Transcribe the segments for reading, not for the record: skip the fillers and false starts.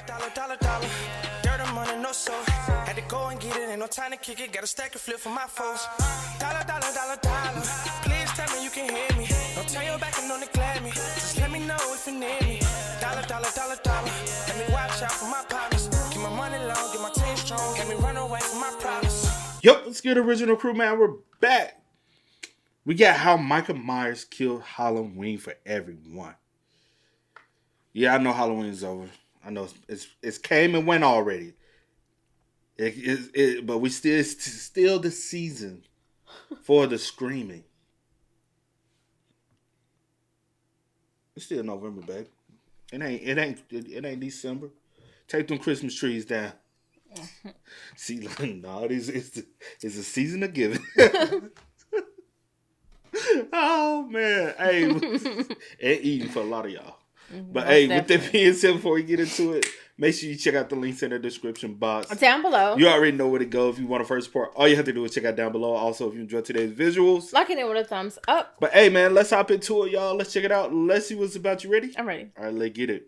dollar. Dirt and money, no soul. Had to go and get it, ain't no time to kick it. Got a stack of flip for my foes. Dollar. Please tell me you can hear me. Don't turn your back and don't neglect me. Just let me know if you need me. Dollar. Let me watch out for my partners. Keep my money long, get my team strong. Let me run away from my problems. Yup, let's get original crew, man. We're back. We got how Michael Myers killed Halloween for everyone. Yeah, I know Halloween's over. I know it's came and went already. But we still the season for the screaming. It's still November, baby. It ain't December. Take them Christmas trees down. See, no, it's a season of giving. Oh man, hey, and eating for a lot of y'all. But hey, with that being said, before we get into it, make sure you check out the links in the description box down below. You already know where to go if you want a first part. All you have to do is check out down below. Also, if you enjoyed today's visuals, liking it with a thumbs up. But hey, man, let's hop into it, y'all. Let's check it out. Let's see what's about. You ready? I'm ready. All right, let's get it.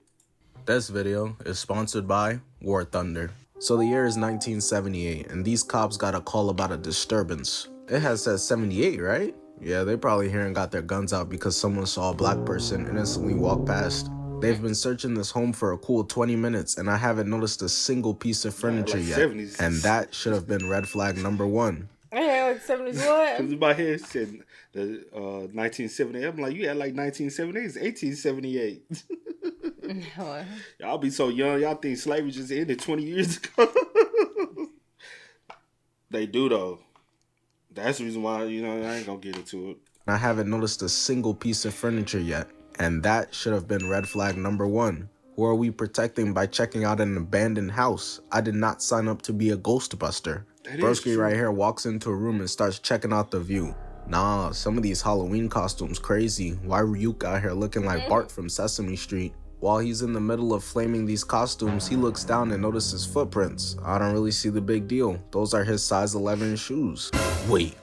This video is sponsored by War Thunder. So the year is 1978, and these cops got a call about a disturbance. It has said 78, right? Yeah, they probably here and got their guns out because someone saw a black person innocently walk past. They've been searching this home for a cool 20 minutes, and I haven't noticed a single piece of furniture like yet. 70s. And that should have been red flag number one. Yeah, like 70s what? Because in my head said the 1978. I'm like, you had like 1978. It's 1878. No. Y'all be so young. Y'all think slavery just ended 20 years ago. They do, though. That's the reason why, I ain't going to get into it. I haven't noticed a single piece of furniture yet. And that should have been red flag number one. Who are we protecting by checking out an abandoned house? I did not sign up to be a ghostbuster. Broski right here walks into a room and starts checking out the view. Nah, some of these Halloween costumes crazy. Why Ryuk out here looking like Bart from Sesame Street? While he's in the middle of flaming these costumes, he looks down and notices footprints. I don't really see the big deal. Those are his size 11 shoes. Wait.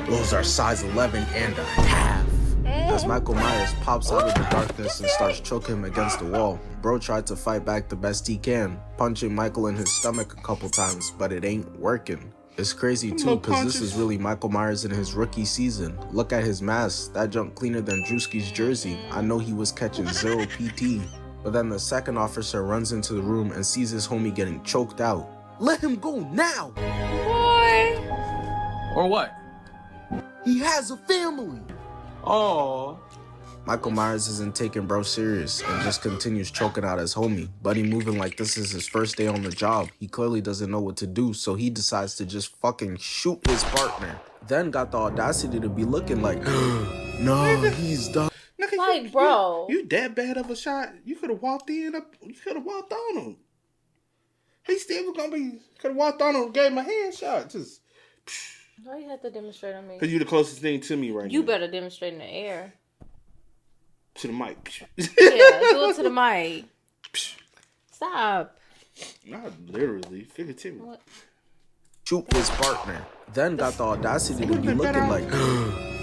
Those are size 11 and a half. As Michael Myers pops out of the darkness and starts choking him against the wall, bro tried to fight back the best he can, punching Michael in his stomach a couple times, but it ain't working. It's crazy too, because this is really Michael Myers in his rookie season. Look at his mask, that junk cleaner than Drewski's jersey. I know he was catching 0 PT. But then the second officer runs into the room and sees his homie getting choked out. Let him go now! Boy! Or what? He has a family! Oh. Michael Myers isn't taking bro serious and just continues choking out his homie. Buddy moving like this is his first day on the job. He clearly doesn't know what to do, so he decides to just fucking shoot his partner. Then got the audacity to be looking like, no, he's done. Like, bro. You that bad of a shot? You could have walked in, you could have walked on him. He still was gonna be, could have walked on him and gave him a handshot. Just. Why you have to demonstrate on me? Because you're the closest thing to me right now. You better demonstrate in the air. To the mic. Yeah, do it to the mic. Stop. Not literally, figuratively. What? Shoot his partner. Then got the audacity to be looking like,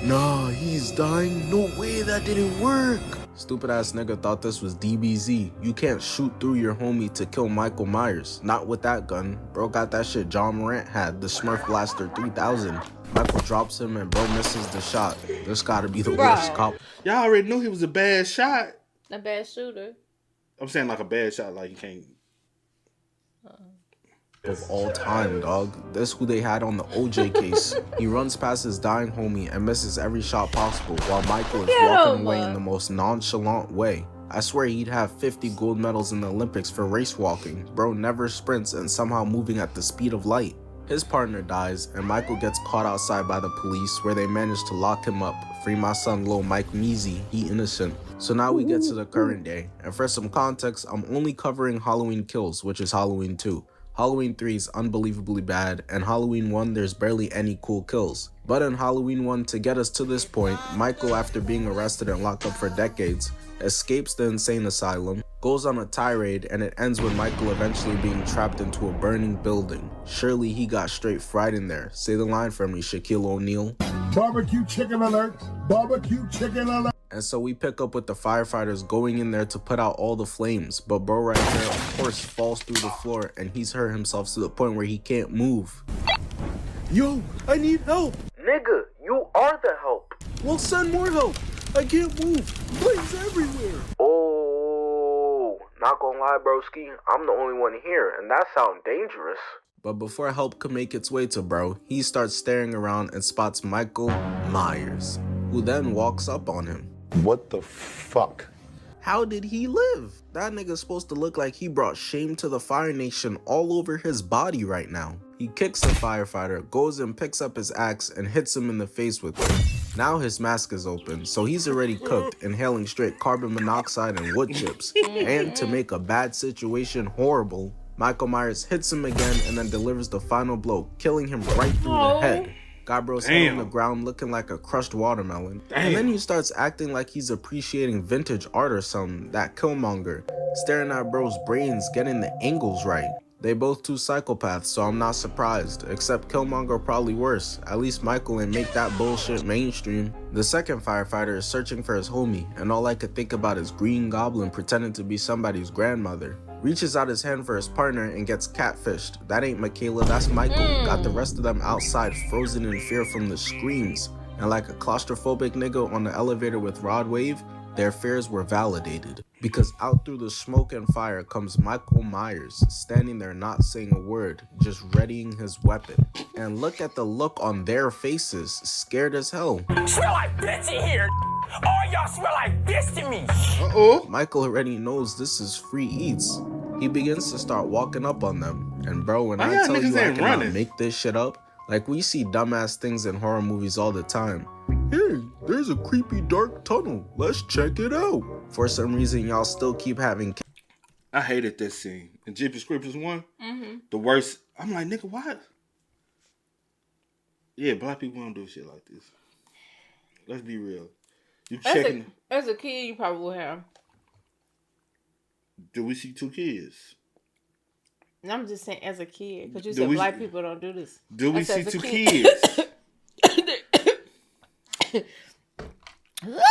nah, he's dying. No way, that didn't work. Stupid ass nigga thought this was DBZ. You can't shoot through your homie to kill Michael Myers. Not with that gun. Bro got that shit John Morant had, the Smurf Blaster 3000. Michael drops him and bro misses the shot. This gotta be the worst cop. Y'all already knew he was a bad shot. A bad shooter. I'm saying like a bad shot, like you can't. Of all time, dog. This who they had on the OJ case. He runs past his dying homie and misses every shot possible while Michael is walking away in the most nonchalant way. I swear he'd have 50 gold medals in the Olympics for race walking. Bro never sprints and somehow moving at the speed of light. His partner dies and Michael gets caught outside by the police where they manage to lock him up. Free my son Lil Mike Measy, he innocent. So now we get to the current day. And for some context, I'm only covering Halloween Kills, which is Halloween 2. Halloween 3 is unbelievably bad, and Halloween 1 there's barely any cool kills. But in Halloween 1, to get us to this point, Michael, after being arrested and locked up for decades, escapes the insane asylum, goes on a tirade, and it ends with Michael eventually being trapped into a burning building. Surely he got straight fried in there. Say the line for me, Shaquille O'Neal. Barbecue chicken alert! Barbecue chicken alert! And so we pick up with the firefighters going in there to put out all the flames. But bro right there, of course, falls through the floor and he's hurt himself to the point where he can't move. Yo, I need help. Nigga, you are the help. Well, send more help. I can't move. Flames everywhere. Oh, not gonna lie, broski. I'm the only one here, and that sounds dangerous. But before help could make its way to bro, he starts staring around and spots Michael Myers, who then walks up on him. What the fuck? How did he live? That nigga's supposed to look like he brought shame to the Fire Nation all over his body right now. He kicks the firefighter, goes and picks up his axe and hits him in the face with it. Now his mask is open, so he's already cooked, inhaling straight carbon monoxide and wood chips. And to make a bad situation horrible, Michael Myers hits him again and then delivers the final blow, killing him right through the head. Got bro's head on the ground looking like a crushed watermelon. And then he starts acting like he's appreciating vintage art or something. That Killmonger, staring at bro's brains, getting the angles right. They both two psychopaths, so I'm not surprised. Except Killmonger probably worse. At least Michael ain't make that bullshit mainstream. The second firefighter is searching for his homie, and all I could think about is Green Goblin pretending to be somebody's grandmother. Reaches out his hand for his partner and gets catfished. That ain't Michaela, that's Michael. Got the rest of them outside, frozen in fear from the screams. And like a claustrophobic nigga on the elevator with Rod Wave, their fears were validated. Because out through the smoke and fire comes Michael Myers, standing there not saying a word, just readying his weapon. And look at the look on their faces, scared as hell. Smell like bitch in here. All y'all smell like bitch to me. Michael already knows this is free eats. He begins to start walking up on them. And bro, when I tell you I cannot make this shit up, like we see dumbass things in horror movies all the time. Hey, there's a creepy dark tunnel. Let's check it out. For some reason, y'all still keep having... I hated this scene. In Jeepers Creepers 1, the worst... I'm like, nigga, what? Yeah, black people don't do shit like this. Let's be real. You checking... As a kid, you probably would have. Do we see two kids? And I'm just saying as a kid. Because you said black people don't do this. Do we see two kids?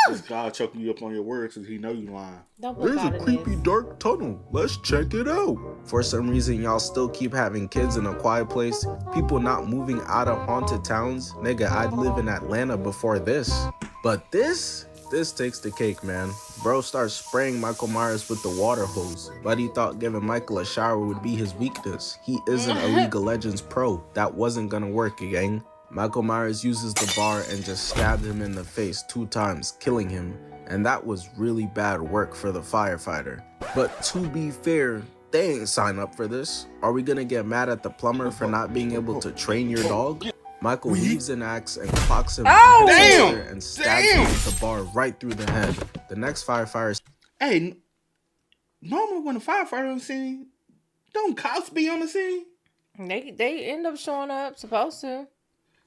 This guy choking you up on your words because he know you lying. There's a creepy dark tunnel. Let's check it out. For some reason, y'all still keep having kids in a quiet place. People not moving out of haunted towns. Nigga, I'd live in Atlanta before this. But this takes the cake, man. Bro starts spraying Michael Myers with the water hose, but he thought giving Michael a shower would be his weakness. He isn't a League of Legends pro. That wasn't gonna work, gang. Michael Myers uses the bar and just stabbed him in the face 2 times, killing him. And that was really bad work for the firefighter. But to be fair, they ain't sign up for this. Are we gonna get mad at the plumber for not being able to train your dog? Michael leaves an axe and clocks him and stabs him with the bar right through the head. The next firefighter... Hey, normally when a firefighter on the scene, don't cops be on the scene? They end up showing up, supposed to.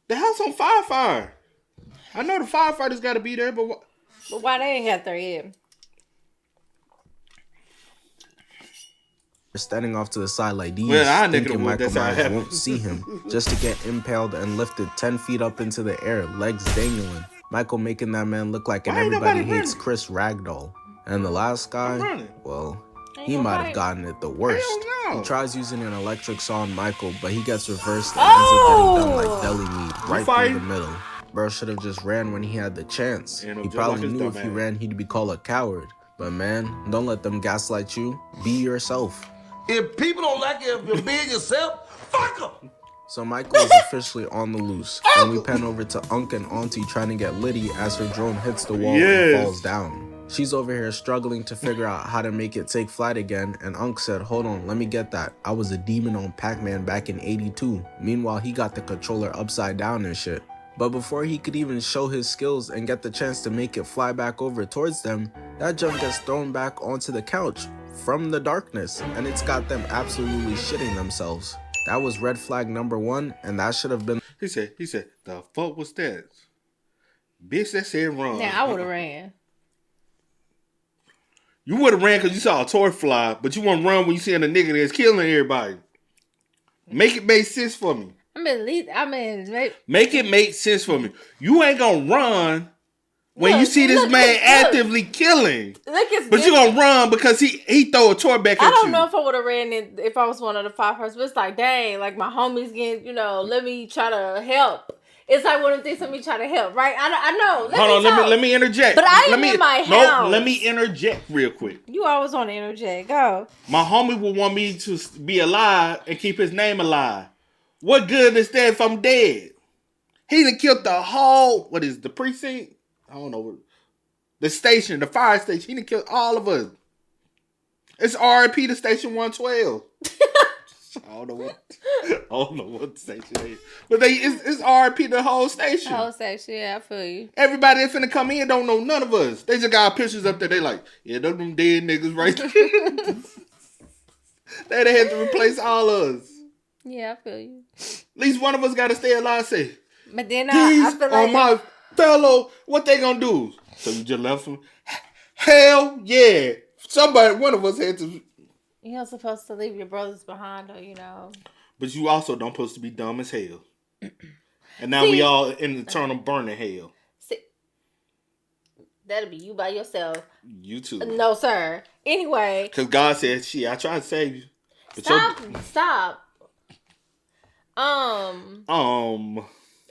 The house on fire. I know the firefighters got to be there, but why they ain't got there yet? Standing off to the side like these, thinking Michael Myers won't see him, just to get impaled and lifted 10 feet up into the air, legs dangling. Michael making that man look like an Everybody Hates Chris ragdoll. And the last guy, well, he might have gotten it the worst. He tries using an electric saw on Michael, but he gets reversed and ends up getting done like deli meat right through the middle. Bro should have just ran when he had the chance. He probably knew if he ran, he'd be called a coward. But man, don't let them gaslight you. Be yourself. If people don't like it if you're being yourself, fuck them. So Michael is officially on the loose, and we pan over to Unc and Auntie trying to get Liddy as her drone hits the wall and falls down. She's over here struggling to figure out how to make it take flight again, and Unc said, hold on, let me get that. I was a demon on Pac-Man back in '82. Meanwhile, he got the controller upside down and shit. But before he could even show his skills and get the chance to make it fly back over towards them, that junk gets thrown back onto the couch from the darkness, and it's got them absolutely shitting themselves. That was red flag number 1, and that should have been... He said, the fuck was that? Bitch, that said run. Yeah, I would have ran. You would have ran because you saw a toy fly, but you want to run when you see a nigga that's killing everybody. Make it make sense for me. Make it make sense for me. You ain't gonna run when you see this man actively killing. But you gonna run because he throw a toy back at you. I don't know if I would have ran if I was one of the firefighters, but it's like, dang, like my homies getting, let me try to help. It's like one of the things let me try to help, right? I know. Hold on, let me interject. But I ain't in my house. No, let me interject real quick. You always want to interject. Go. My homie would want me to be alive and keep his name alive. What good is that if I'm dead? He done killed the whole, the precinct? I don't know. The station, the fire station. He done killed all of us. It's RIP to Station 112. I don't know what station it is. But it's RIP the whole station. The whole station, yeah, I feel you. Everybody that finna come in don't know none of us. They just got pictures up there. They like, yeah, those them dead niggas right there. They had to replace all of us. Yeah, I feel you. At least one of us got to stay alive. Say, but then I feel like my fellow, what they gonna do? So you just left them? Hell yeah! One of us had to. You're not supposed to leave your brothers behind, though, But you also don't supposed to be dumb as hell. And now we all in eternal burning hell. See, that'll be you by yourself. You too. No, sir. Anyway. Because God said, shit, I tried to save you. But Stop. I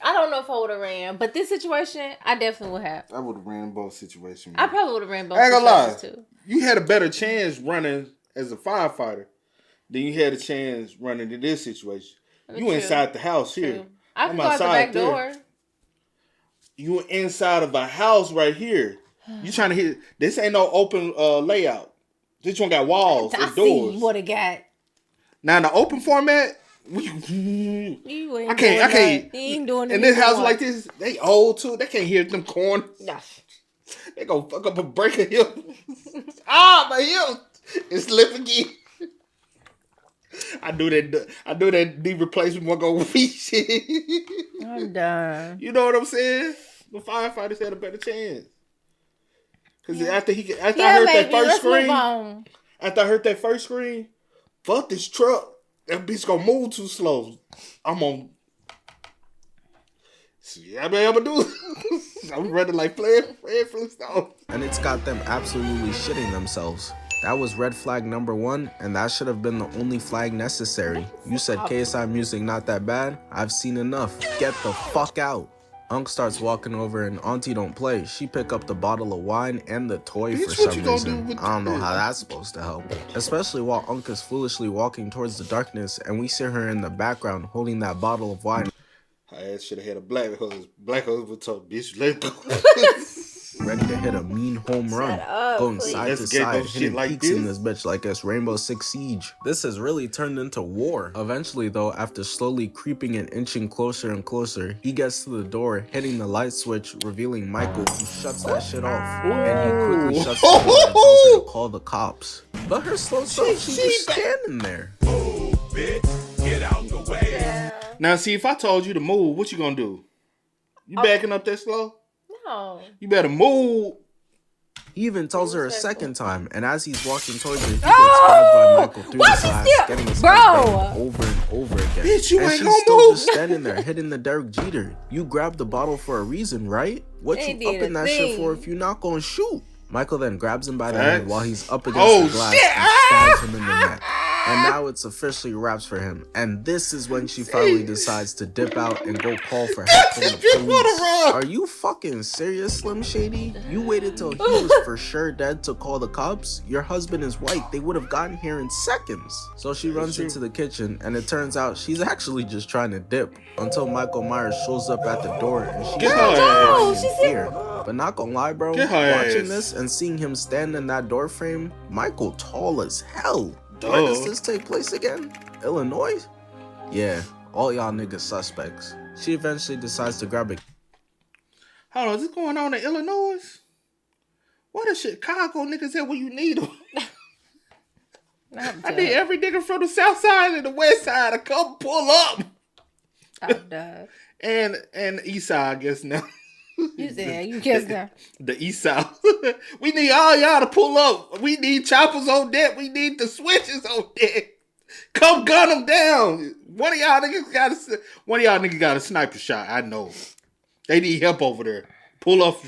don't know if I would have ran, but this situation, I definitely would have. I would have ran both situations. I probably would have ran both situations too. You had a better chance running as a firefighter than you had a chance running in this situation. You inside the house here. I can go out the back door. You inside of a house right here. You trying to hit. This ain't no open layout. This one got walls and doors. See what it got. Now in the open format, I can't. You ain't doing it. In this house like this, they old too. They can't hear them corners. Nah. They gonna fuck up a break a hip. My hip is slip again. I do that knee replacement one go weak shit. I'm done. You know what I'm saying? The firefighters had a better chance. Cause after I heard that first scream, fuck this truck. That bitch gonna move too slow. I'm on. See, I'm gonna do it. I'm running like Fred Flintstone. And it's got them absolutely shitting themselves. That was red flag number 1, and that should have been the only flag necessary. You said KSI music not that bad? I've seen enough. Get the fuck out. Unc starts walking over and Auntie don't play. She pick up the bottle of wine and the toy for some reason. I don't know how that's supposed to help. Especially while Unc is foolishly walking towards the darkness and we see her in the background holding that bottle of wine. Her ass should have had a black hose. Black hose would tell bitch, let go. Ready to hit a mean home run, going side to side, hitting peaks in this bitch like it's Rainbow Six Siege. This has really turned into war. Eventually though, after slowly creeping and inching closer and closer, he gets to the door, hitting the light switch, revealing Michael, who shuts that shit off. And he quickly shuts the door and tells her to call the cops. But her slow self, she's just standing there. Move, bitch, get out the way. Now see, if I told you to move, what you gonna do? You backing up that slow? No. You better move. He even tells her a second time, and as he's walking towards her, he gets grabbed by Michael through the glass, getting his head over and over again. Bitch, you and ain't she's gonna still move. just standing there, hitting the Derek Jeter. You grabbed the bottle for a reason, right? What you up in that shit for if you're not gonna shoot? Michael then grabs him by the head while he's up against the glass and stabs him in the neck. And now it's officially wraps for him. And this is when she finally decides to dip out and go call for help from the police. Are you fucking serious, Slim Shady? You waited till he was for sure dead to call the cops? Your husband is white. They would have gotten here in seconds. So she runs into the kitchen and it turns out she's actually just trying to dip until Michael Myers shows up at the door and she's here. But not gonna lie, bro, watching this and seeing him stand in that door frame, Michael tall as hell. Where does this take place again? Illinois? Yeah, all y'all niggas suspects. She eventually decides to grab a... Hold on, is this going on in Illinois? What is Chicago niggas at where you need them? I need every nigga from the south side and the west side to come pull up. I'm done. And east side, I guess now. You said you guess now. The east side. We need all y'all to pull up. We need choppers on deck. We need the switches on deck. Come gun them down. One of y'all niggas got a sniper shot. I know. They need help over there. Pull up.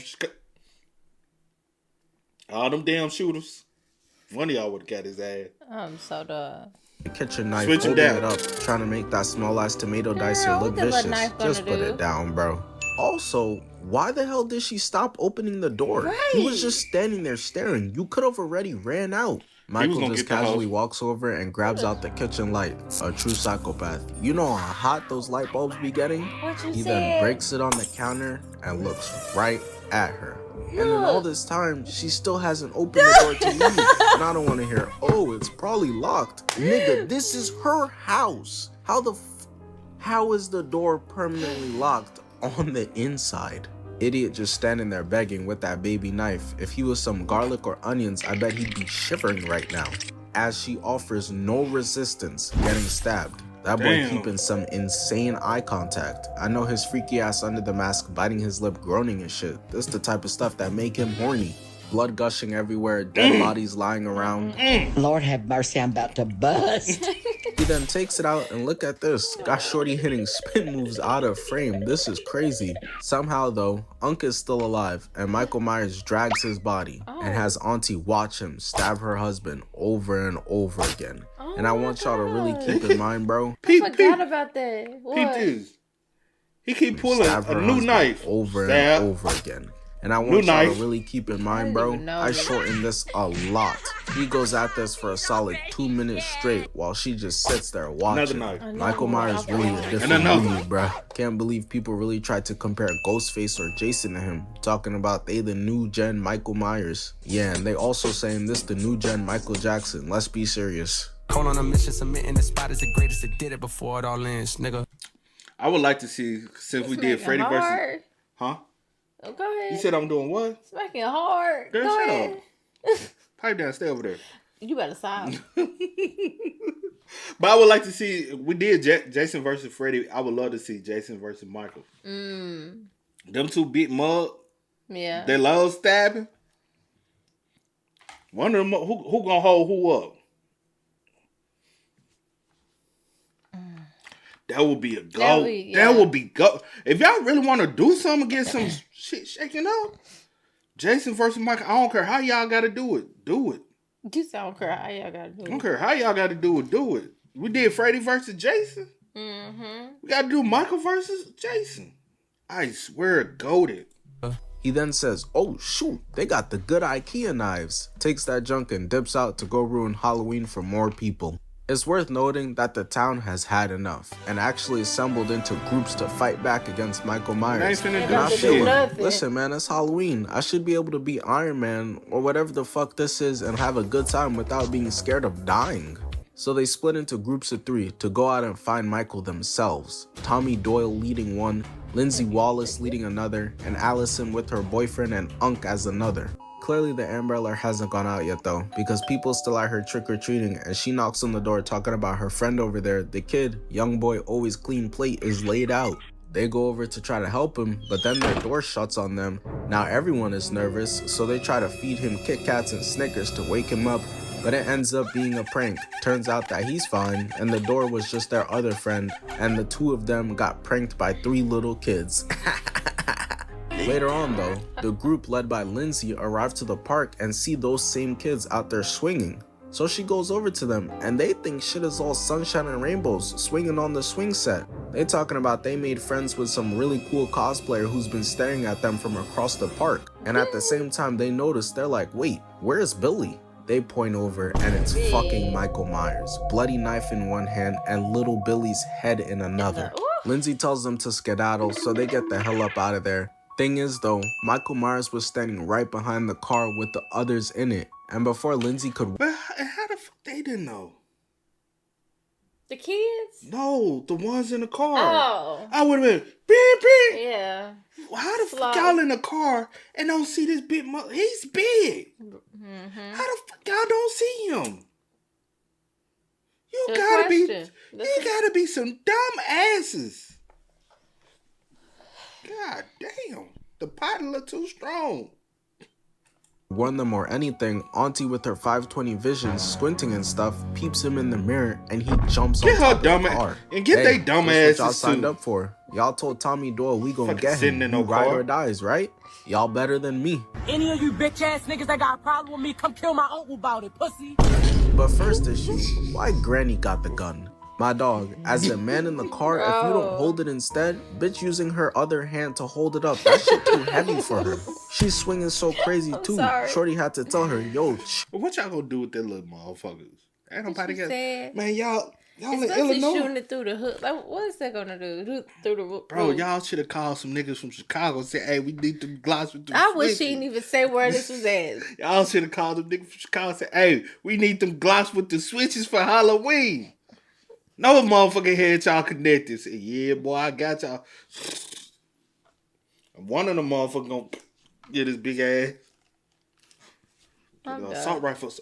All them damn shooters. One of y'all would have got his ass. I'm so done. The kitchen knife, Switch 'em holding down. it up, trying to make that small ass tomato dicer Girl, look what the little vicious. knife gonna Just put do? it down, bro. Also, why the hell did she stop opening the door? He was Right. just standing there staring. You could have already ran out. Michael gonna just get the casually hose. walks over and grabs out the kitchen light. A true psychopath. You know how hot those light bulbs be getting? What you He said? then breaks it on the counter and looks right at her. And in all this time, she still hasn't opened the door to leave. And I don't want to hear, oh, it's probably locked. Nigga, this is her house. How is the door permanently locked on the inside? Idiot just standing there begging with that baby knife. If he was some garlic or onions, I bet he'd be shivering right now. As she offers no resistance, getting stabbed. That boy Damn. keeping some insane eye contact. I know his freaky ass under the mask, biting his lip, groaning and shit. This the type of stuff that make him horny. Blood gushing everywhere, dead bodies lying around. Lord have mercy, I'm about to bust. He then takes it out and look at this. Got Shorty hitting spin moves out of frame. This is crazy. Somehow though, Unc is still alive and Michael Myers drags his body and has Auntie watch him stab her husband over and over again. And I want y'all to really keep in mind, bro. Peep, Forgot about that. Peep What? this. He keep pulling Stab a her new husband knife. over Stab. and over again. And I New want y'all knife. to really keep in mind, didn't bro, even know I that. shortened this a lot. He goes at this for a solid 2 minutes straight while she just sits there watching. knife. Michael Myers really a different another. breed, bruh. Can't believe people really tried to compare Ghostface or Jason to him, talking about they the new gen Michael Myers. Yeah, and they also saying this the new gen Michael Jackson. Let's be serious. Call on a mission, submitting the spot is the greatest that did it before it all ends, nigga. I would like to see, since we did It's Freddy making versus... hard. Huh? Oh, go ahead. You said I'm doing what? It's making it hard. Girl, Go shut ahead. up. Pipe down, stay over there. You better stop. But I would like to see, we did Jason versus Freddy. I would love to see Jason versus Michael. Them two big mug. Yeah. They love stabbing. One of them, who gonna hold who up? That would be a go. That would be go. If y'all really want to do something, get some shit shaking up. Jason versus Michael. I don't care how y'all got to do it. Do it. You sound cry. How y'all gotta do I it? don't care how y'all got to do it. Do it. We did Freddy versus Jason. We got to do Michael versus Jason. I swear, goated. He then says, oh shoot, they got the good IKEA knives. Takes that junk and dips out to go ruin Halloween for more people. It's worth noting that the town has had enough and actually assembled into groups to fight back against Michael Myers. They ain't finna And I do feel shit. like, listen man, it's Halloween. I should be able to be Iron Man or whatever the fuck this is and have a good time without being scared of dying. So they split into groups of 3 to go out and find Michael themselves. Tommy Doyle leading one, Lindsay Wallace leading another, and Allison with her boyfriend and Unc as another. Clearly the Amber Alert hasn't gone out yet though, because people still out here trick-or-treating and she knocks on the door talking about her friend over there. The kid, young boy, always clean plate, is laid out. They go over to try to help him, but then their door shuts on them. Now everyone is nervous, so they try to feed him Kit Kats and Snickers to wake him up, but it ends up being a prank. Turns out that he's fine, and the door was just their other friend, and the 2 of them got pranked by 3 little kids. Later on though, the group led by Lindsay arrive to the park and see those same kids out there swinging. So she goes over to them and they think shit is all sunshine and rainbows swinging on the swing set. They talking about they made friends with some really cool cosplayer who's been staring at them from across the park. And at the same time they notice, they're like, wait, where's Billy? They point over and it's fucking Michael Myers. Bloody knife in one hand and little Billy's head in another. Lindsay tells them to skedaddle so they get the hell up out of there. Thing is though, Michael Myers was standing right behind the car with the others in it. And before Lindsay could... But how the fuck they didn't know? The kids? No, the ones in the car. Oh. I would have been, beep, beep. Yeah. How the fuck y'all in the car and don't see this big mother? He's big. How the fuck y'all don't see him? You Good gotta question. be, you gotta be some dumb asses. God damn, the pot a little too strong. warn them or anything, Auntie with her 520 vision, squinting and stuff, peeps him in the mirror and he jumps on top of the car. And get they dumb That's what y'all asses signed too. up for. Y'all told Tommy Doyle we gonna Fucking get sitting him. in He no ride car. or dies, right? Y'all better than me. Any of you bitch ass niggas that got a problem with me, come kill my uncle about it, pussy. But first issue, why Granny got the gun? My dog, as a man in the car, if you don't hold it instead, bitch using her other hand to hold it up, that shit too heavy for her. She's swinging so crazy too. sorry. Shorty had to tell her, yo, What y'all gonna do with that little motherfuckers? Ain't nobody got. said? Man, y'all in Especially Illinois. shooting it through the hood. Like, what is that gonna do? Through the roof? Bro, y'all should have called some niggas from Chicago and said, hey, we need them glocks with them I wish switches. she didn't even say where this was at. Y'all should have called them niggas from Chicago and said, hey, we need them glocks with the switches for Halloween. No motherfucking head y'all connected. Say, yeah, boy, I got y'all. One of them motherfuckers gonna get his big ass. Assault rifle.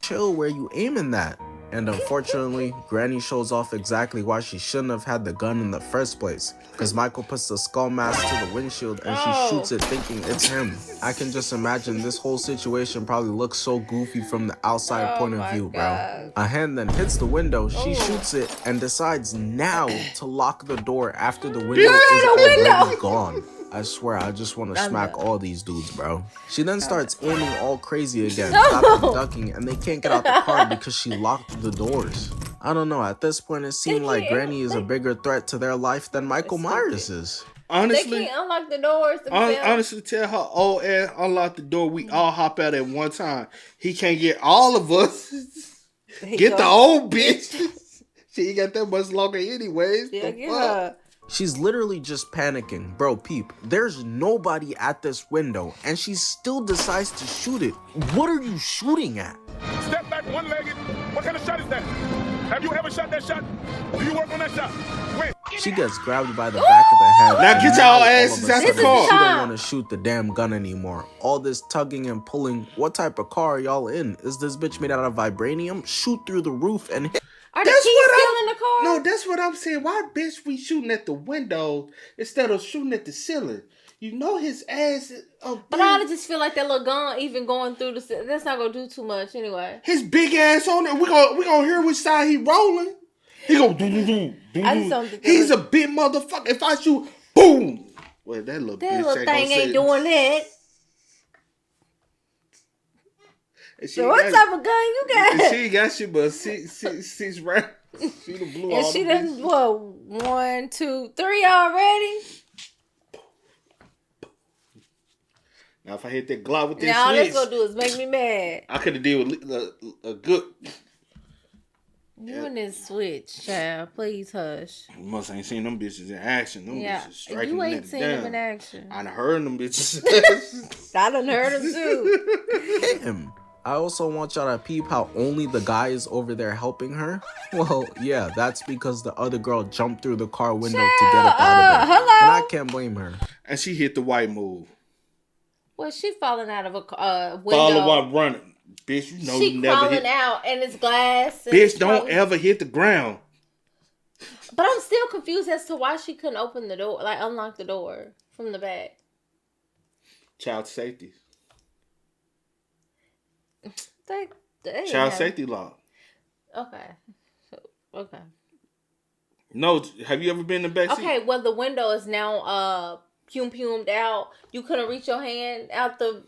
chill where you aiming that. And unfortunately, Granny shows off exactly why she shouldn't have had the gun in the first place. Because Michael puts the skull mask to the windshield and she shoots it thinking it's him. I can just imagine this whole situation probably looks so goofy from the outside point of view, bro. A hand then hits the window, she shoots it and decides now to lock the door after the window is already gone. I swear, I just want to smack all these dudes, bro. She then starts aiming all crazy again, stopping, ducking, and they can't get out the car because she locked the doors. I don't know, at this point it seemed like Granny is a bigger threat to their life than Michael Myers is. Honestly, they can't unlock the doors. Honestly, tell her old ass unlock the door. We all hop out at one time. He can't get all of us. Get the old bitch. She ain't got that much longer anyways. Yeah, get her. She's literally just panicking. Bro, peep, there's nobody at this window and she still decides to shoot it. What are you shooting at? Step back one-legged. What kind of shot is that? Have you ever shot that shot? Do you work on that shot? When? She gets grabbed by the back of the head. Now get y'all asses all of a out the sudden, car. She don't want to shoot the damn gun anymore. All this tugging and pulling. What type of car are y'all in? Is this bitch made out of vibranium? Shoot through the roof and hit. Are the keys still in the car? No, that's what I'm saying. Why, bitch, we shooting at the window instead of shooting at the ceiling? You know his ass is but I just feel like that little gun even going through the... That's not going to do too much anyway. His big ass on it. We gonna hear which side he rolling. He go do. I just don't think He's a big motherfucker. If I shoot, boom. Well, that little that bitch little thing ain't doing that. So what type of gun you got? She got shit but six rounds. She done blew all And she the done, bitches. what, 1, 2, 3 already? Now if I hit that Glock with that Now all switch, that's gonna do is make me mad. I could have did with a good. You and this switch, child. Please hush. You must ain't seen them bitches in action. Them bitches striking You the ain't nigga seen down. them in action. I done heard them bitches. I done heard them too. Him. I also want y'all to peep how only the guy is over there helping her. Well, yeah, that's because the other girl jumped through the car window to get up out of there. Hello? And I can't blame her. And she hit the white move. Well, she falling out of a window. Follow while running. Bitch, you know she you never crawling hit. out and it's glass. And Bitch, don't ever hit the ground. But I'm still confused as to why she couldn't open the door, like unlock the door from the back. Child safety. They Child safety law. Okay. No, have you ever been in the back seat? Okay, well the window is now pumed out. You couldn't reach your hand out the...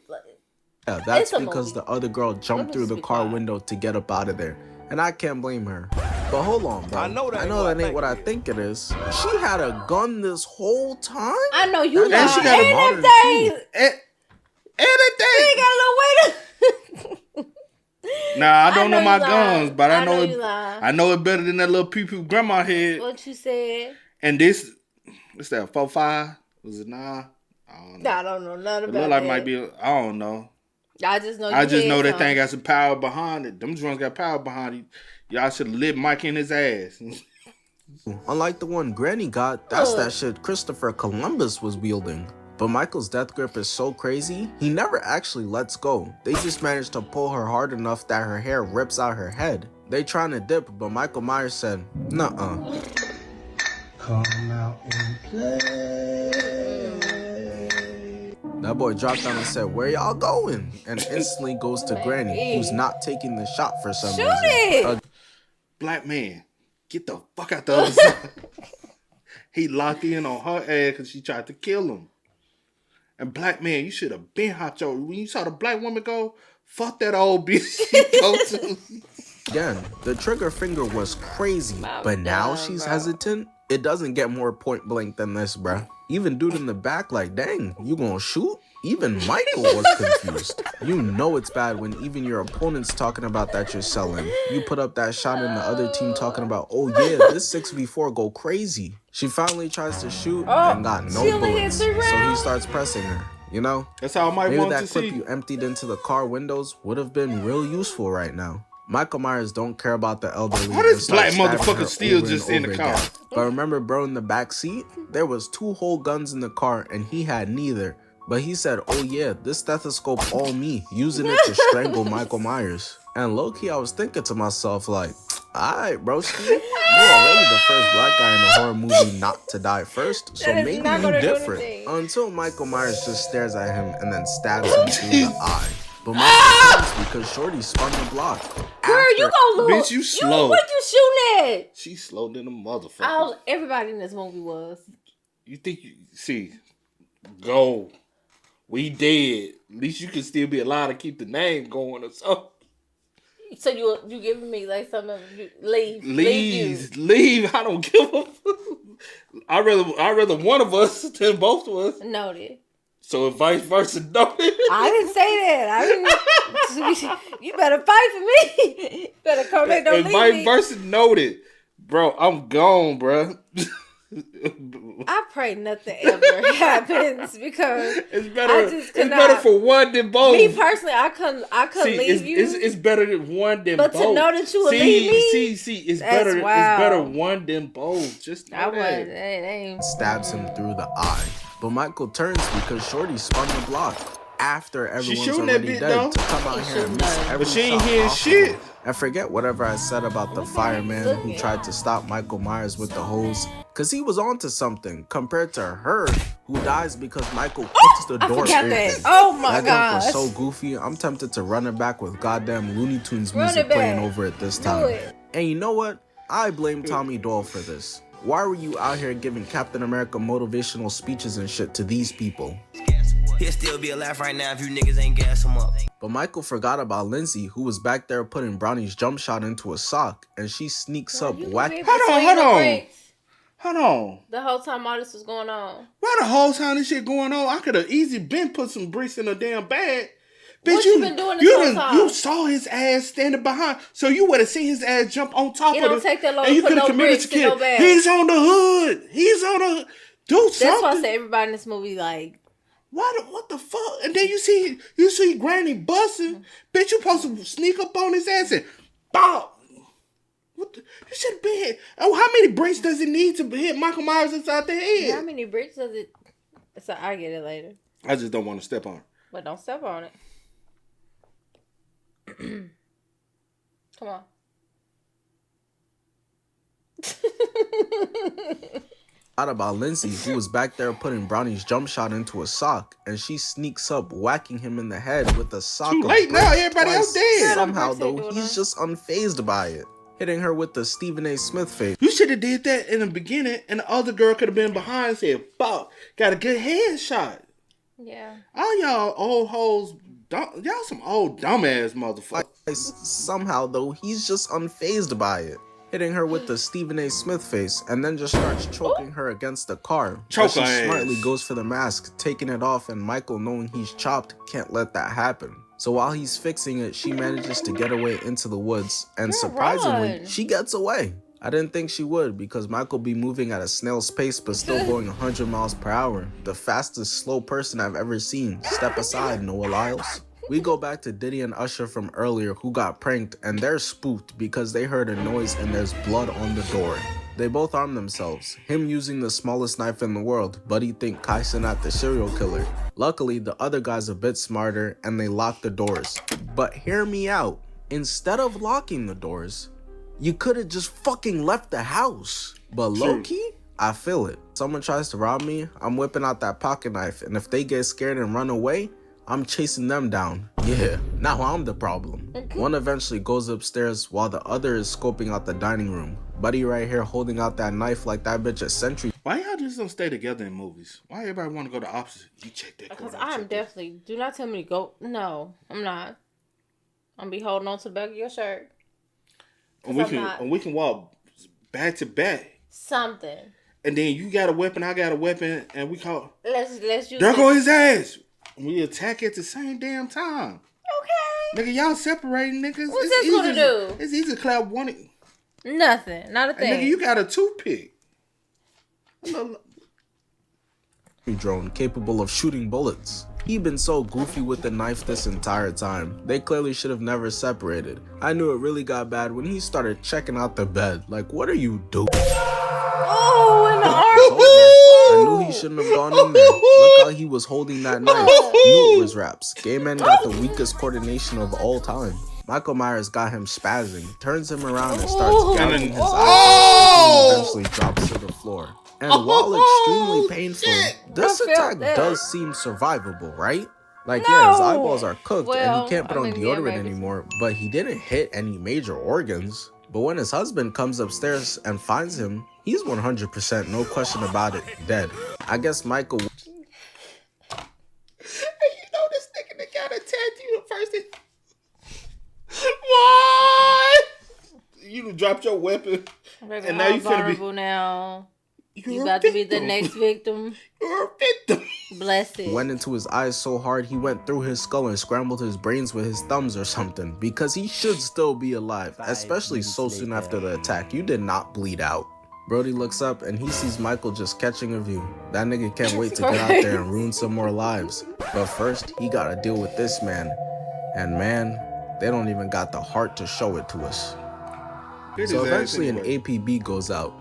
Yeah, that's because the other girl jumped through the car window to get up out of there. And I can't blame her. But hold on, bro. I know that ain't what I think it is. She had a gun this whole time? I know you And she got a modern anything. Anything. Got a little weight. Nah, I don't know my guns, but I know you it. lying. I know it better than that little pee-pee grandma had. What you said? And this, what's that? 4.5? Was it 9? I don't know. I don't know nothing It about look like that. might be. I don't know. I just know. I just know that thing got some power behind it. Them drums got power behind it. Y'all should have lit Mike in his ass. Unlike the one Granny got, that's that shit Christopher Columbus was wielding. But Michael's death grip is so crazy, he never actually lets go. They just managed to pull her hard enough that her hair rips out her head. They trying to dip, but Michael Myers said, nuh-uh. Come out and play. That boy dropped down and said, "Where y'all going?" And instantly goes to Granny, who's not taking the shot for some reason. Shoot it! Black man, get the fuck out the other side. He locked in on her ass because she tried to kill him. And black man, you should have been hot your. When you saw the black woman go, fuck that old bitch she go to. Again, the trigger finger was crazy, but now she's hesitant. It doesn't get more point blank than this, bruh. Even dude in the back like, dang, you gonna shoot? Even Michael was confused. You know it's bad when even your opponent's talking about that you're selling. You put up that shot and the other team talking about, oh yeah, this 6v4 go crazy. She finally tries to shoot and got no bullets, so he starts pressing her. You know? That's how I might Maybe want that to clip see. you emptied into the car windows would have been real useful right now. Michael Myers don't care about the elderly. Why this and black starts stabbing motherfucker her still over just and in the over car? again. But remember, bro, in the back seat, there was 2 whole guns in the car and he had neither. But he said, oh yeah, this stethoscope all me, using it to strangle Michael Myers. And low-key, I was thinking to myself like, alright, broski, you're already the first black guy in a horror movie not to die first, so maybe you different. Until Michael Myers just stares at him and then stabs him through the eye. But Michael turns because Shorty spun the block. Girl, you gon' look. Bitch, you slow. What you shooting at? She slow than a motherfucker. Everybody in this movie was. You think you see? Go. We dead. At least you can still be alive to keep the name going or something. So you giving me like some of you leave. Leave. I don't give a fuck. I rather one of us than both of us. Noted. So if vice versa, noted. I didn't say that. I didn't. You better fight for me. You better come back. Don't leave vice me. versa, noted. Bro, I'm gone, bro. I pray nothing ever happens because it's better. I just it's better for one than both. Me personally, I couldn't leave you. It's better than one than but both. But to know that you would leave me, it's better. Wow. It's better one than both. Just know that. Stabs him through the eye. But Michael turns because Shorty spun the block after everyone's already dead to come out here and miss every but she ain't shot hearing possible. shit. And forget whatever I said about the fireman who tried to stop Michael Myers with the hose, because he was onto something compared to her who dies because Michael kicks the door open. Oh my god, that jump was so goofy. I'm tempted to run it back with goddamn Looney Tunes music playing over it this time. And you know what? I blame Tommy Doyle for this. Why were you out here giving Captain America motivational speeches and shit to these people? He'll still be alive right now if you niggas ain't gas him up. But Michael forgot about Lindsay, who was back there putting Brownie's jump shot into a sock, and she sneaks up whacking. Hold on. The whole time all this was going on. Why the whole time this shit going on? I could have easily been put some bricks in a damn bag. Bitch, what you been doing this whole time? You saw his ass standing behind, so you would have seen his ass jump on top of it. It don't take that long and to you put no bricks in no bag. He's on the hood. He's on the... Do something. That's why I say everybody in this movie like... What the fuck? And then you see Granny busting. Bitch, you supposed to sneak up on his ass and bow. What the, you should have been hit. Oh, how many bricks does it need to hit Michael Myers inside the head? How many bricks does it? So I get it later. I just don't want to step on it. But don't step on it. Come on. Out about Lindsay, who was back there putting Brownie's jump shot into a sock, and she sneaks up whacking him in the head with a sock. Too late now, everybody else dead. Somehow though, he's just unfazed by it, hitting her with the Stephen A. Smith face. You should have did that in the beginning, and the other girl could have been behind and said, "Fuck, got a good headshot." Yeah. All y'all old hoes, y'all some old dumbass motherfuckers. Somehow though, he's just unfazed by it, hitting her with the Stephen A. Smith face, and then just starts choking her against the car. She smartly goes for the mask, taking it off, and Michael, knowing he's chopped, can't let that happen. So while he's fixing it, she manages to get away into the woods, and surprisingly, she gets away. I didn't think she would, because Michael be moving at a snail's pace but still going 100 miles per hour. The fastest slow person I've ever seen. Step aside, Noah Lyles. We go back to Diddy and Usher from earlier, who got pranked, and they're spooked because they heard a noise and there's blood on the door. They both arm themselves, him using the smallest knife in the world, but he think Kai's not the serial killer. Luckily, the other guy's a bit smarter and they lock the doors. But hear me out, instead of locking the doors, you could have just fucking left the house. But low-key, I feel it. Someone tries to rob me, I'm whipping out that pocket knife, and if they get scared and run away, I'm chasing them down. Yeah, now I'm the problem. One eventually goes upstairs while the other is scoping out the dining room. Buddy right here holding out that knife like that bitch a sentry. Why y'all just don't stay together in movies? Why everybody want to go the opposite? You check that corner. Because I'm definitely, do not tell me to go. No, I'm not. I'm be holding on to the back of your shirt. And we can walk back to back. Something. And then you got a weapon, I got a weapon, and we call. Let's use. There go his ass. We attack at the same damn time. Okay. Nigga, y'all separating niggas. What's this gonna do? It's easy to clap one. Nothing. Not a thing. And nigga, you got a toothpick. Drone capable of shooting bullets. He been so goofy with the knife this entire time. They clearly should have never separated. I knew it really got bad when he started checking out the bed. Like, what are you doing? Oh, in the arm. I knew he shouldn't have gone in there. Look how he was holding that knife. Knew it was raps. Gay man got the weakest coordination of all time. Michael Myers got him spazzing, turns him around and starts gouging his eyes. He eventually drops to the floor. And while extremely painful, this attack does seem survivable, right? Like, yeah, his eyeballs are cooked and he can't put on deodorant anymore, but he didn't hit any major organs. But when his husband comes upstairs and finds him, he's 100%, no question about it, dead. I guess Michael... Hey, you know this nigga that got a tattoo first. What? You done dropped your weapon. Baby, and now you vulnerable now. You about to be the next victim. You're a victim. Bless it. Went into his eyes so hard he went through his skull and scrambled his brains with his thumbs or something. Because he should still be alive. Especially so soon after the attack. You did not bleed out. Brody looks up and he sees Michael just catching a view. That nigga can't wait to get out there and ruin some more lives. But first, he gotta deal with this man. And man, they don't even got the heart to show it to us. So eventually an APB goes out.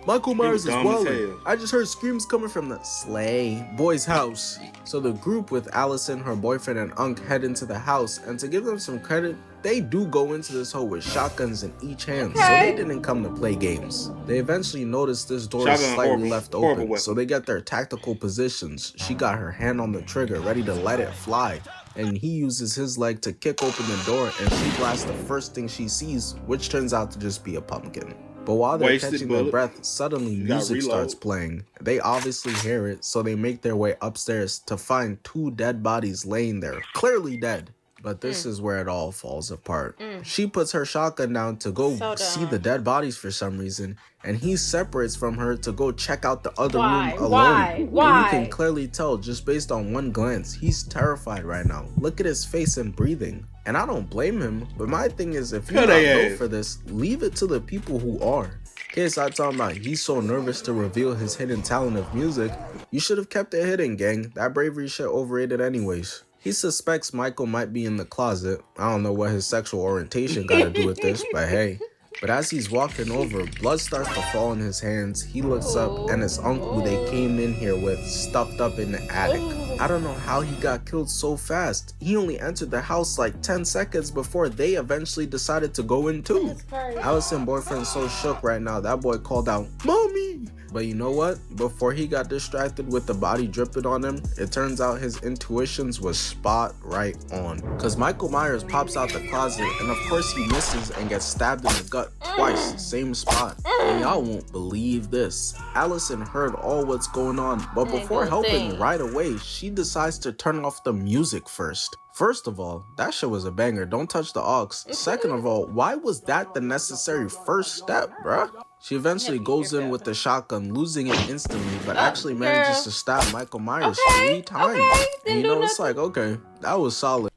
Michael Myers is wilding. I just heard screams coming from the Slay boy's house. So the group with Allison, her boyfriend, and Unc head into the house, and to give them some credit, they do go into this hole with shotguns in each hand, so they didn't come to play games. They eventually notice this door is slightly left open, so they get their tactical positions. She got her hand on the trigger, ready to let it fly, and he uses his leg to kick open the door, and she blasts the first thing she sees, which turns out to just be a pumpkin. But while they're catching their breath, suddenly music starts playing. They obviously hear it, so they make their way upstairs to find two dead bodies laying there, clearly dead. But this is where it all falls apart. She puts her shotgun down to go see the dead bodies for some reason, and he separates from her to go check out the other room alone. Why? And you can clearly tell just based on one glance, he's terrified right now. Look at his face and breathing. And I don't blame him, but my thing is, if you're not built for this, leave it to the people who are. Kids, I'm talking about he's so nervous to reveal his hidden talent of music. You should have kept it hidden, gang. That bravery shit overrated anyways. He suspects Michael might be in the closet. I don't know what his sexual orientation got to do with this, but hey. But as he's walking over, blood starts to fall in his hands. He looks up and his uncle who they came in here with stuffed up in the attic. I don't know how he got killed so fast. He only entered the house like 10 seconds before they eventually decided to go in too. Allison's boyfriend's so shook right now, that boy called out, "Mommy!" But you know what? Before he got distracted with the body dripping on him, it turns out his intuitions was spot right on. Cause Michael Myers pops out the closet and of course he misses and gets stabbed in the gut twice, same spot. And y'all won't believe this. Allison heard all what's going on, but before helping right away, she decides to turn off the music first. First of all, that shit was a banger, don't touch the aux. Second of all, why was that the necessary first step, bruh? She eventually goes in with the shotgun, losing it instantly, but actually manages to stab Michael Myers 3 times. And you know, it's like, okay, that was solid.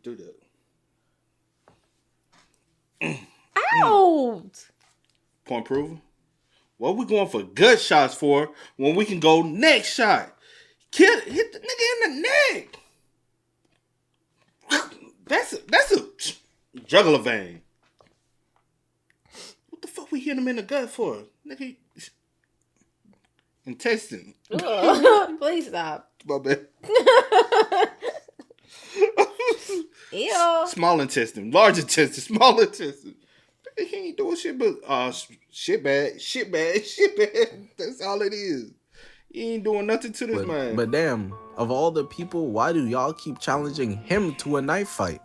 Do that. Out! Point proven. What we going for gut shots for when we can go next shot? Hit the nigga in the neck. That's a jugular vein. What the fuck we hit him in the gut for? Nigga, intestine. Please stop. My bad. Ew. small intestine, large intestine, small intestine. He ain't doing shit but shit bad. That's all it is. He ain't doing nothing to this man. But damn, of all the people, why do y'all keep challenging him to a knife fight?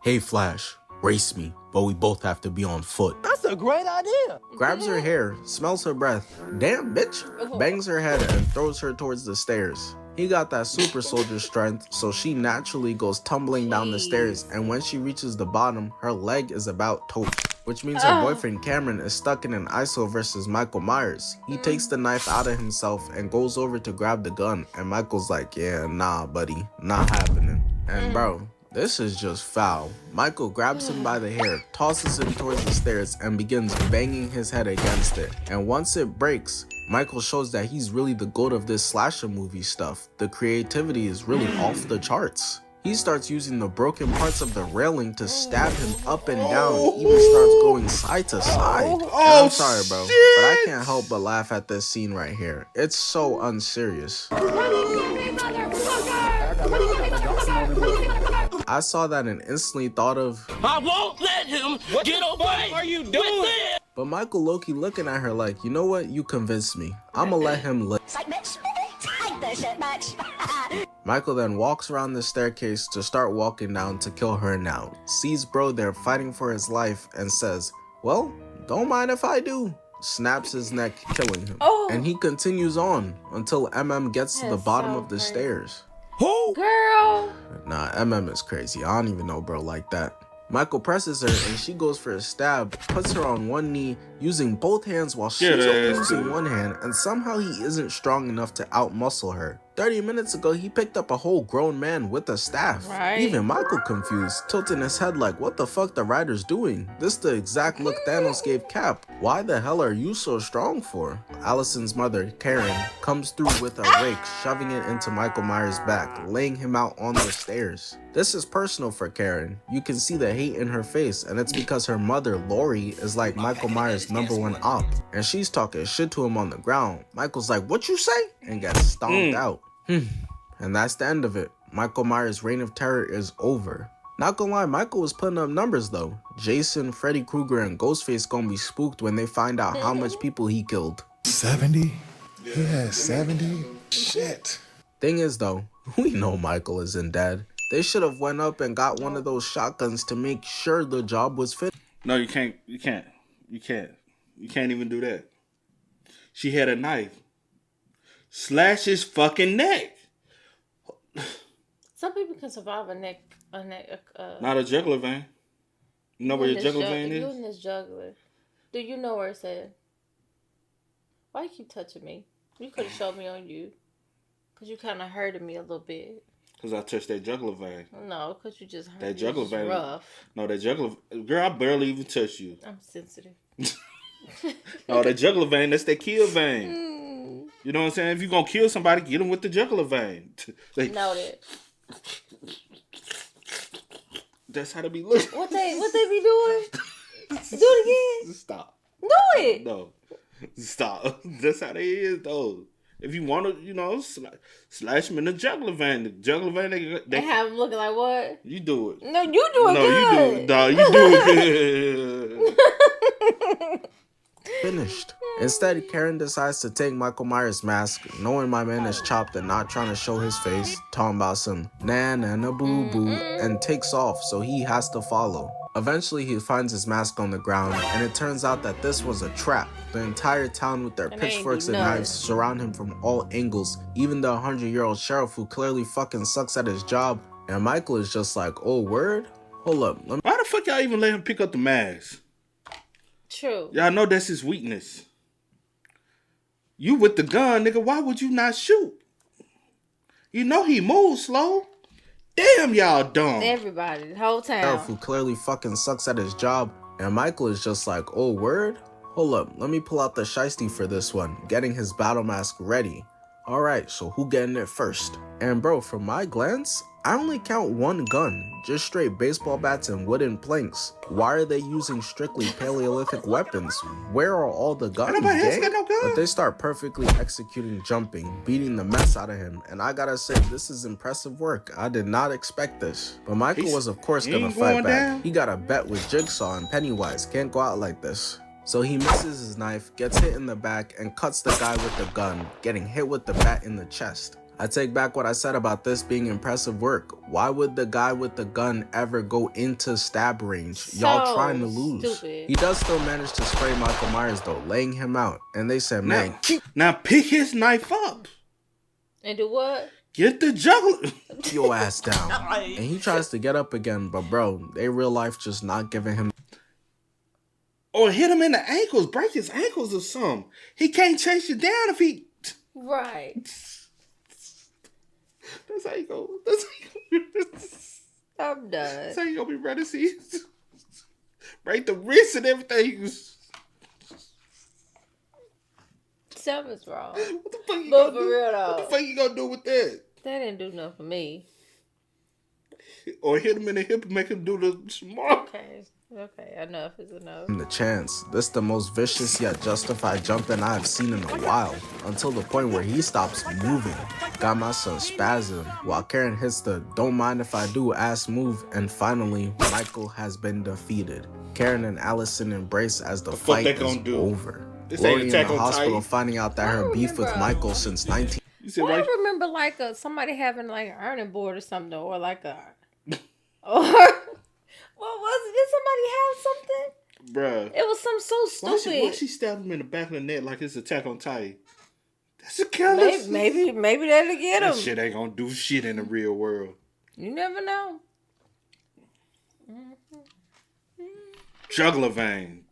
Hey Flash, race me, but we both have to be on foot. That's a great idea. Grabs her hair, smells her breath. Damn, bitch. Bangs her head and throws her towards the stairs. He got that super soldier strength, so she naturally goes tumbling down the stairs, and when she reaches the bottom, her leg is about toast, which means her boyfriend Cameron is stuck in an ISO versus Michael Myers. He takes the knife out of himself and goes over to grab the gun, and Michael's like, yeah, nah, buddy, not happening. And bro, this is just foul. Michael grabs him by the hair, tosses him towards the stairs, and begins banging his head against it. And once it breaks, Michael shows that he's really the goat of this slasher movie stuff. The creativity is really off the charts. He starts using the broken parts of the railing to stab him up and down, even starts going side to side. And I'm sorry, bro, but I can't help but laugh at this scene right here. It's so unserious. I saw that and instantly thought of, I won't let him get away. What are you doing? But Michael Loki looking at her like, you know what, you convinced me. I'ma let him live. Michael then walks around the staircase to start walking down to kill her now. Sees bro there fighting for his life and says, well, don't mind if I do. Snaps his neck, killing him. And he continues on until MM gets to the bottom of the stairs. Who? Girl. Nah, MM is crazy. I don't even know bro like that. Michael presses her and she goes for a stab, puts her on one knee, using both hands while she's only using one hand, and somehow he isn't strong enough to outmuscle her. 30 minutes ago, he picked up a whole grown man with a staff. Right. Even Michael confused, tilting his head like, what the fuck the writer's doing? This the exact look Thanos gave Cap. Why the hell are you so strong for? Allison's mother, Karen, comes through with a rake, shoving it into Michael Myers' back, laying him out on the stairs. This is personal for Karen. You can see the hate in her face, and it's because her mother, Lori, is like Michael Myers' #1 op, and she's talking shit to him on the ground. Michael's like, what you say? And gets stomped out. And that's the end of it. Michael Myers' reign of terror is over. Not gonna lie, Michael was putting up numbers though. Jason, Freddy Krueger, and Ghostface gonna be spooked when they find out how much people he killed. 70? Yeah, 70? Shit. Thing is though, we know Michael isn't dead. They should have went up and got one of those shotguns to make sure the job was finished. No, you can't even do that. She had a knife. Slash his fucking neck. Some people can survive a neck. Not a jugular vein. You know where your jugular vein is? You in this jugular. Do you know where it's at? Why you keep touching me? You could have showed me on you. Because you kind of hurted me a little bit. Because I touched that jugular vein. No, because you just hurt that jugular vein. Rough. No, that jugular... Girl, I barely even touched you. I'm sensitive. No, that jugular vein, that's that kill vein. You know what I'm saying? If you're going to kill somebody, get them with the jugular vein. Noted. That's how they be looking. What they be doing? Do it again. Stop. Do it. No. Stop. That's how they is, though. If you want to, slash them in the jugular vein. The jugular vein, they have them looking like what? You do it. No, you do it good. No, you do it good. Finished. Instead, Karen decides to take Michael Myers' mask, knowing my man is chopped and not trying to show his face, talking about some na boo boo, and takes off, so he has to follow. Eventually, he finds his mask on the ground, and it turns out that this was a trap. The entire town with their pitchforks and knives surround him from all angles, even the 100-year-old sheriff who clearly fucking sucks at his job, and Michael is just like, oh, word? Hold up. Why the fuck y'all even let him pick up the mask? True. Y'all know that's his weakness. You with the gun, nigga, why would you not shoot? You know he moves slow. Damn, y'all dumb. Everybody, the whole town. Sheriff who clearly fucking sucks at his job, and Michael is just like, oh, word? Hold up, let me pull out the shiesty for this one, getting his battle mask ready. Alright, so who getting it first? And bro, from my glance, I only count one gun, just straight baseball bats and wooden planks. Why are they using strictly Paleolithic weapons? Where are all the guns, gang? No gun. But they start perfectly executing jumping, beating the mess out of him, and I gotta say, this is impressive work. I did not expect this. But Michael was of course gonna fight back. He got a bet with Jigsaw and Pennywise, can't go out like this. So he misses his knife, gets hit in the back, and cuts the guy with the gun, getting hit with the bat in the chest. I take back what I said about this being impressive work. Why would the guy with the gun ever go into stab range? Y'all trying to lose. Stupid. He does still manage to spray Michael Myers though, laying him out. And they said, man, now pick his knife up. And do what? Get the juggler. your ass down. And he tries to get up again, but bro, they real life just not giving him. Or hit him in the ankles, break his ankles or something. He can't chase you down if he... Right. That's how you go. That's how you go. I'm done. That's how you gonna be ready to see. Break the wrist and everything. Something's wrong. What the fuck you But gonna for do? real though. What the fuck you gonna do with that? That didn't do nothing for me. Or hit him in the hip and make him do the smart. Okay, enough is enough. The chance. This the most vicious yet justified jumping I have seen in a while, until the point where he stops moving. Got my son spazzing while Karen hits the don't mind if I do ass move, and finally Michael has been defeated. Karen and Allison embrace as the fight is over. Lori in the hospital finding out that her beef with Michael since 19. I remember like somebody having like an ironing board or something, or like a or what was it? Did somebody have something? Bruh. It was something so stupid. Why she stabbed him in the back of the neck like it's Attack on Titan? That's a killer. Maybe that'll get him. That shit ain't gonna do shit in the real world. You never know. Juggler vein.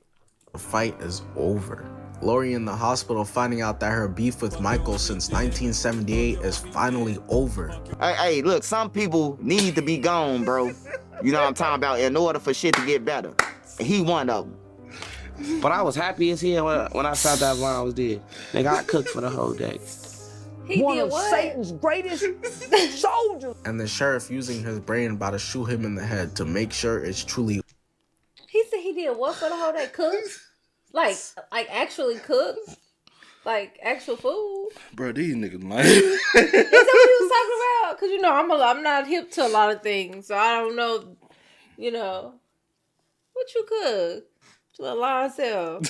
The fight is over. Lori in the hospital finding out that her beef with Michael since 1978 is finally over. Hey, look, some people need to be gone, bro. You know what I'm talking about? In order for shit to get better. He one of them. But I was happy as hell when I found out Vaughn was dead. Nigga, I cooked for the whole day. He One did of what? Satan's greatest soldiers. And the sheriff using his brain about to shoot him in the head to make sure it's truly. He said he did what for the whole day? Cook? Like actually cook? Like actual food? Bro, these niggas lying. Is that what he was talking about? Because you know I'm not hip to a lot of things, so I don't know. You know what you cook? To a lying self.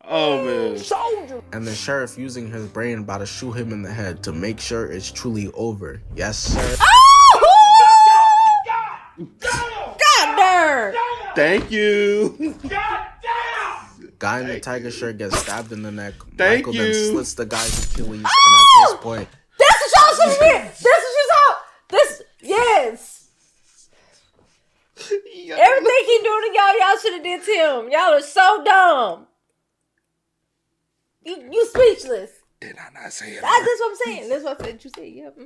Oh man. Soldier. And the sheriff using his brain about to shoot him in the head to make sure it's truly over. Yes, sir. God darn! Thank you. Guy in the tiger shirt gets stabbed in the neck. Thank Michael you. then slits the guy's Achilles, and at this point, That's what y'all should have been. That's what you saw. This, yes. Everything he doing to y'all should have did to him. Y'all are so dumb. You speechless. Did I not say it? That's what I'm saying. That's what I said. You said, yep.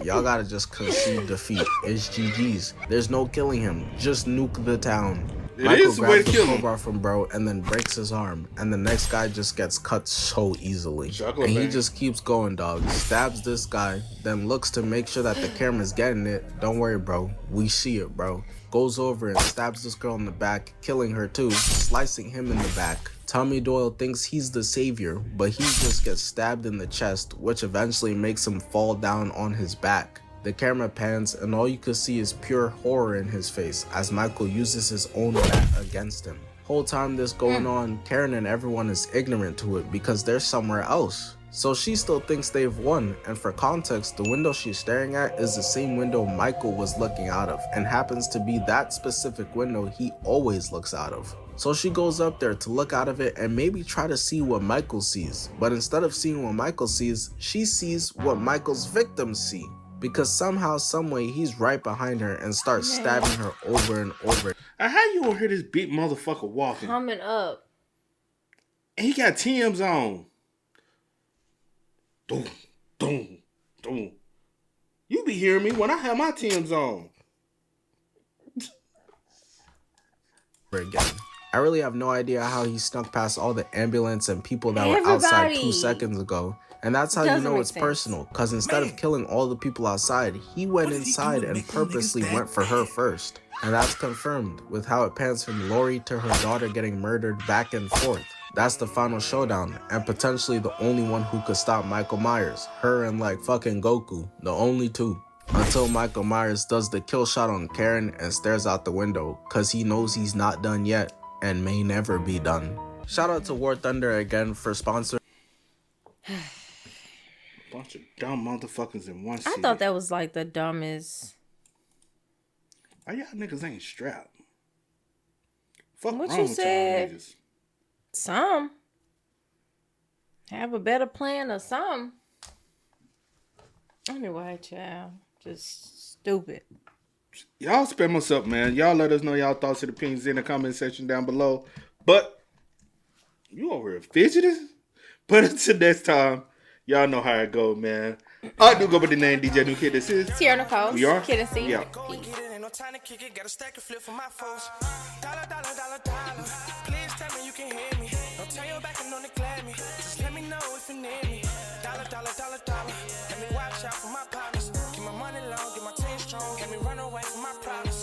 y'all gotta just concede defeat. It's GG's. There's no killing him. Just nuke the town. Michael grabs the crowbar from bro and then breaks his arm. And the next guy just gets cut so easily. And he just keeps going, dog. Stabs this guy, then looks to make sure that the camera's getting it. Don't worry, bro. We see it, bro. Goes over and stabs this girl in the back, killing her too, slicing him in the back. Tommy Doyle thinks he's the savior, but he just gets stabbed in the chest, which eventually makes him fall down on his back. The camera pans and all you can see is pure horror in his face as Michael uses his own bat against him. Whole time this going on, Karen and everyone is ignorant to it because they're somewhere else. So she still thinks they've won, and for context, the window she's staring at is the same window Michael was looking out of, and happens to be that specific window he always looks out of. So she goes up there to look out of it and maybe try to see what Michael sees, but instead of seeing what Michael sees, she sees what Michael's victims see. Because somehow, someway, he's right behind her and starts stabbing her over and over. How you gonna hear this big motherfucker walking? Coming up. And he got Tim's on. Doom, doom, doom. You be hearing me when I have my Tim's on. Again. I really have no idea how he snuck past all the ambulance and people that were outside 2 seconds ago. And that's how you know it's personal, because instead of killing all the people outside, he went inside and purposely went for her first. And that's confirmed with how it pans from Lori to her daughter getting murdered back and forth. That's the final showdown, and potentially the only one who could stop Michael Myers. Her and like fucking Goku, the only two. Until Michael Myers does the kill shot on Karen and stares out the window, cause he knows he's not done yet, and may never be done. Shout out to War Thunder again for sponsoring. Bunch of dumb motherfuckers in one city. I thought that was like the dumbest. Why y'all niggas ain't strapped? Fuck What wrong you with y'all said? niggas? Some. Have a better plan or something. Anyway, child. Just stupid. Y'all spam us up, man. Y'all let us know y'all thoughts and opinions in the comment section down below. But you over here fidgeting? But until next time, y'all know how it go, man. I do go by the name DJ New Kid. This is Tierra Nicole. We are Kid and C. Yeah. No time to kick it, got a stack of flip for my foes. Dollar, dollar, dollar, dollar. Please tell me you can hear me. Don't turn your back and don't neglect me. Just let me know if you need me. Dollar, dollar, dollar, dollar. Let me watch out for my partners. Get my money long, get my team strong. Let me run away from my problems.